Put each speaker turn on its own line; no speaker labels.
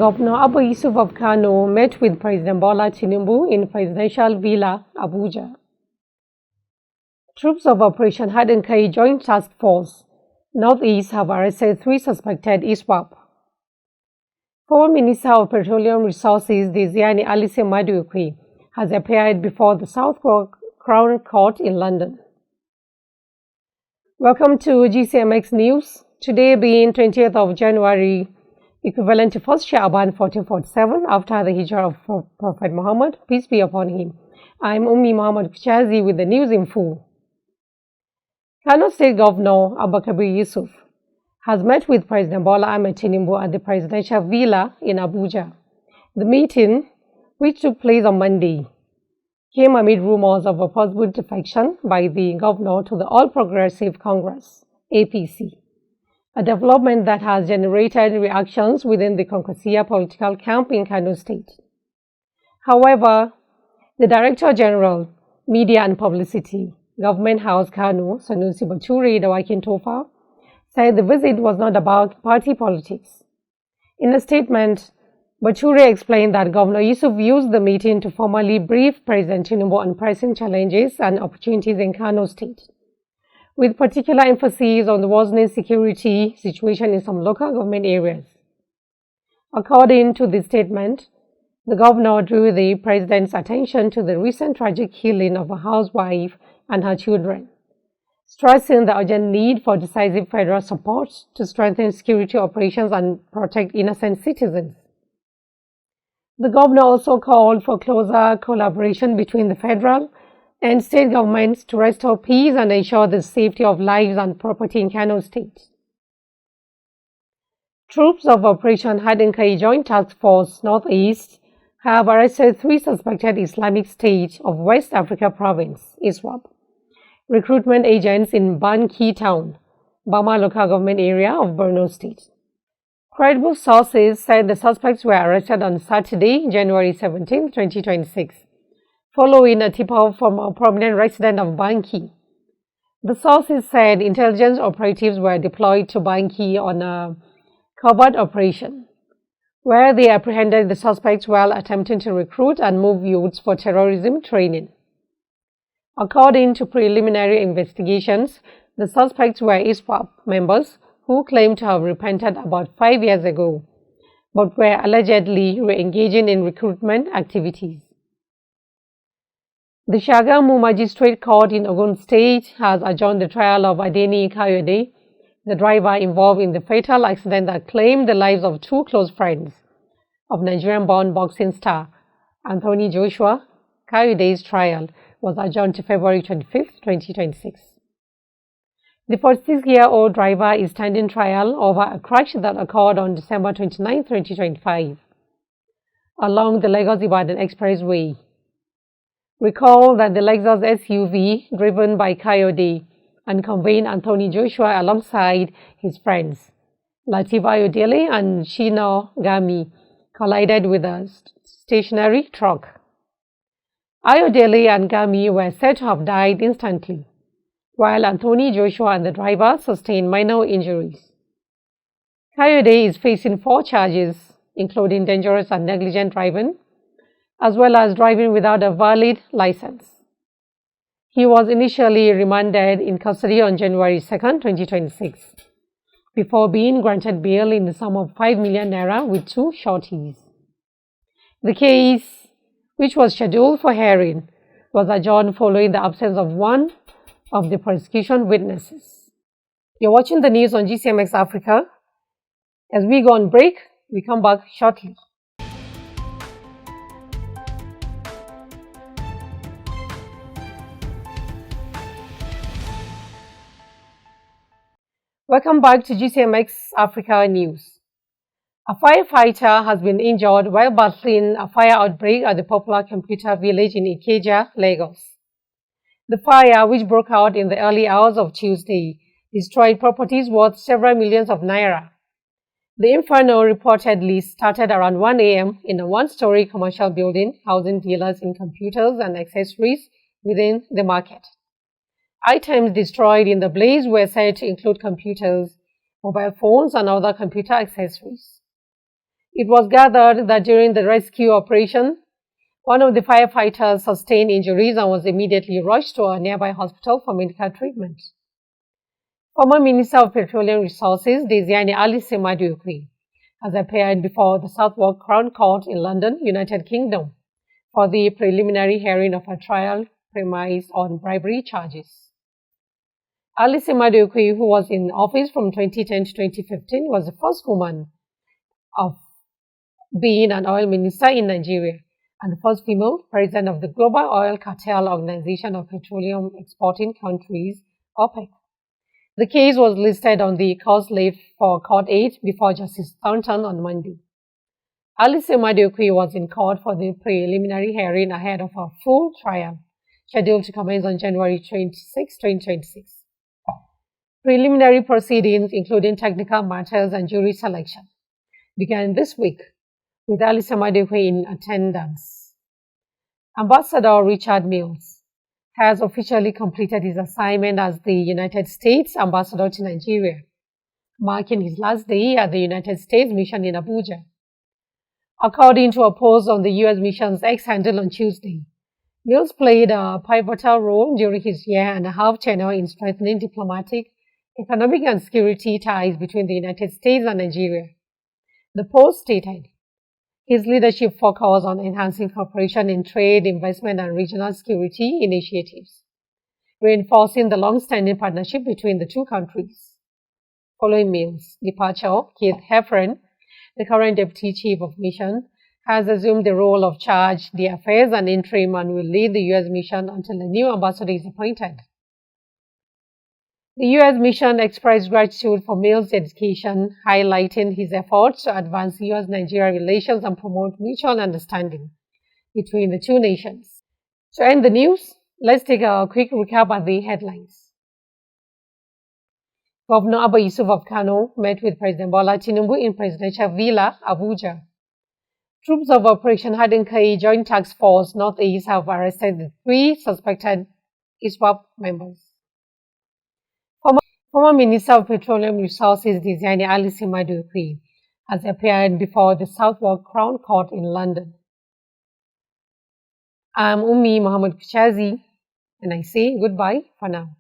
Governor Abba Yusuf of Kano met with President Bola Tinubu in Presidential Villa, Abuja. Troops of Operation Hadenkai Joint Task Force Northeast have arrested 3 suspected ISWAP. Former Minister of Petroleum Resources Desiani Alice Maduekwe has appeared before the South Crown Court in London. Welcome to GCMX News. Today being 20th of January, equivalent to 1st Sha'ban 1447 after the Hijrah of Prophet Muhammad, peace be upon him. I'm Ummi Muhammad Kuchazi with the news in full. Kano State Governor Abba Kabir Yusuf has met with President Bola Ahmed Tinubu at the Presidential Villa in Abuja. The meeting, which took place on Monday, came amid rumors of a possible defection by the governor to the All Progressive Congress, APC, a development that has generated reactions within the Konkosia political camp in Kano State. However, the Director General, Media and Publicity, Government House Kano, Sanusi Bature Dawakin Tofa, said the visit was not about party politics. In a statement, Bature explained that Governor Yusuf used the meeting to formally brief President Tinubu on pressing challenges and opportunities in Kano State, with particular emphasis on the worsening security situation in some local government areas. According to the statement, the governor drew the president's attention to the recent tragic killing of a housewife and her children, stressing the urgent need for decisive federal support to strengthen security operations and protect innocent citizens. The governor also called for closer collaboration between the federal and state governments to restore peace and ensure the safety of lives and property in Kano State. Troops of Operation Hadenkai Joint Task Force Northeast have arrested 3 suspected Islamic State of West Africa Province, ISWAP, recruitment agents in Banki Town, Bama local government area of Borno State. Credible sources said the suspects were arrested on Saturday, January 17, 2026, following a tip-off from a prominent resident of Banki. The sources said intelligence operatives were deployed to Banki on a covert operation, where they apprehended the suspects while attempting to recruit and move youths for terrorism training. According to preliminary investigations, the suspects were ISWAP members who claimed to have repented about 5 years ago, but were allegedly re-engaging in recruitment activities. The Shagamu Magistrate Court in Ogun State has adjourned the trial of Adeni Kayode, the driver involved in the fatal accident that claimed the lives of 2 close friends of Nigerian-born boxing star Anthony Joshua. Kayode's trial was adjourned to February 25, 2026. The 46-year-old driver is standing trial over a crash that occurred on December 29, 2025, along the Lagos-Ibadan Expressway. Recall that the Lexus SUV, driven by Kayode and conveying Anthony Joshua alongside his friends, Lateef Ayodele and Shina Gami, collided with a stationary truck. Ayodele and Gami were said to have died instantly, while Anthony Joshua and the driver sustained minor injuries. Kayode is facing 4 charges, including dangerous and negligent driving, as well as driving without a valid license. He was initially remanded in custody on January 2, 2026, before being granted bail in the sum of 5 million naira with 2 sureties. The case, which was scheduled for hearing, was adjourned following the absence of one of the prosecution witnesses. You're watching the news on GCMX Africa. As we go on break, we come back shortly. Welcome back to GCMX Africa News. A firefighter has been injured while battling a fire outbreak at the popular computer village in Ikeja, Lagos. The fire, which broke out in the early hours of Tuesday, destroyed properties worth several millions of naira. The inferno reportedly started around 1 a.m. in a 1-story commercial building housing dealers in computers and accessories within the market. Items destroyed in the blaze were said to include computers, mobile phones, and other computer accessories. It was gathered that during the rescue operation, one of the firefighters sustained injuries and was immediately rushed to a nearby hospital for medical treatment. Former Minister of Petroleum Resources, Desiani Alice Maduekwe, has appeared before the Southwark Crown Court in London, United Kingdom, for the preliminary hearing of her trial premised on bribery charges. Alice Maduekwe, who was in office from 2010 to 2015, was the first woman of being an oil minister in Nigeria and the first female president of the Global Oil Cartel Organization of Petroleum Exporting Countries, OPEC. The case was listed on the cause list for Court 8 before Justice Thornton on Monday. Alice Maduekwe was in court for the preliminary hearing ahead of her full trial, scheduled to commence on January 26, 2026. Preliminary proceedings, including technical matters and jury selection, began this week, with Alice Maduekwe in attendance. Ambassador Richard Mills has officially completed his assignment as the United States Ambassador to Nigeria, marking his last day at the United States Mission in Abuja. According to a post on the U.S. Mission's X handle on Tuesday, Mills played a pivotal role during his year-and-a-half tenure in strengthening diplomatic, economic, and security ties between the United States and Nigeria. The post stated, his leadership focused on enhancing cooperation in trade, investment, and regional security initiatives, reinforcing the long-standing partnership between the two countries. Following Mills' departure, Keith Heffron, the current Deputy Chief of Mission, has assumed the role of Charge d'Affaires and Interim and will lead the U.S. Mission until a new ambassador is appointed. The U.S. Mission expressed gratitude for Mills' dedication, highlighting his efforts to advance U.S.-Nigeria relations and promote mutual understanding between the two nations. To end the news, let's take a quick recap at the headlines. Governor Abba Yusuf of Kano met with President Bola Tinubu in Presidential Villa, Abuja. Troops of Operation Hadinkai Joint Task Force Northeast have arrested the 3 suspected ISWAP members. Former Minister of Petroleum Resources Desiani Alice Maduekwe has appeared before the Southwark Crown Court in London. I'm Ummi Muhammad Kuchazi, and I say goodbye for now.